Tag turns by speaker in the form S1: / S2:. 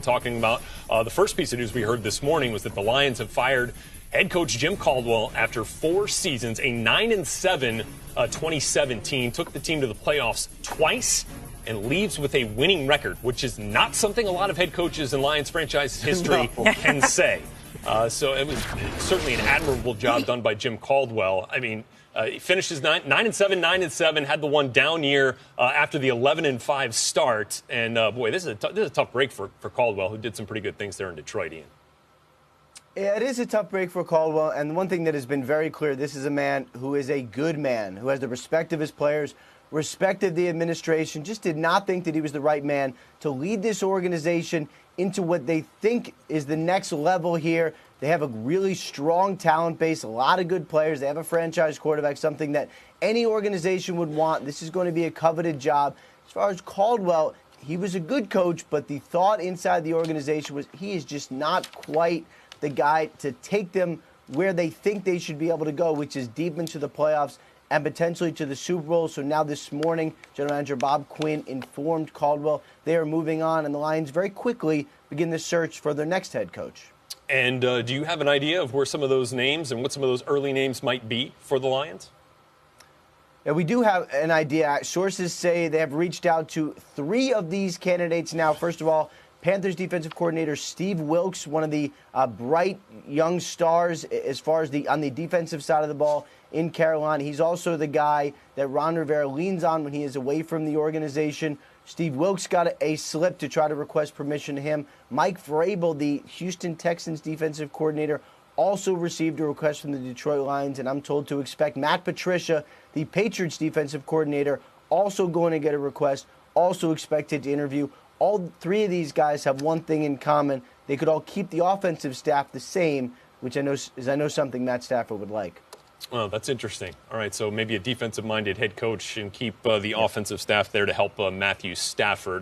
S1: been talking about. The first piece of news we heard this morning was that the Lions have fired head coach Jim Caldwell after 4 seasons, a 9-7 2017, took the team to the playoffs twice and leaves with a winning record, which is not something a lot of head coaches in Lions franchise history can say. So it was certainly an admirable job done by Jim Caldwell. I mean, he finished his 9-7, had the one down year after the 11-5 start. And, boy, this is a tough break for Caldwell, who did some pretty good things there in Detroit, Ian.
S2: Yeah, it is a tough break for Caldwell, and one thing that has been very clear, this is a man who is a good man, who has the respect of his players, respect of the administration, just did not think that he was the right man to lead this organization into what they think is the next level here. They have a really strong talent base, a lot of good players. They have a franchise quarterback, something that any organization would want. This is going to be a coveted job. As far as Caldwell, he was a good coach, but the thought inside the organization was he is just not quite the guy to take them where they think they should be able to go, which is deep into the playoffs and potentially to the Super Bowl. So now this morning, General Manager Bob Quinn informed Caldwell they are moving on, and the Lions very quickly begin the search for their next head coach.
S1: And do you have an idea of where some of those names and what some of those early names might be for the Lions?
S2: Yeah, we do have an idea. Sources say they have reached out to 3 of these candidates now. First of all, Panthers defensive coordinator Steve Wilks, one of the bright young stars as far as on the defensive side of the ball in Carolina. He's also the guy that Ron Rivera leans on when he is away from the organization. Steve Wilks got a slip to try to request permission to him. Mike Vrabel, the Houston Texans defensive coordinator, also received a request from the Detroit Lions, and I'm told to expect Matt Patricia, the Patriots defensive coordinator, also going to get a request, also expected to interview. All 3 of these guys have one thing in common. They could all keep the offensive staff the same, which I know something Matt Stafford would like.
S1: Well, that's interesting. All right, so maybe a defensive-minded head coach and keep the offensive staff there to help Matthew Stafford.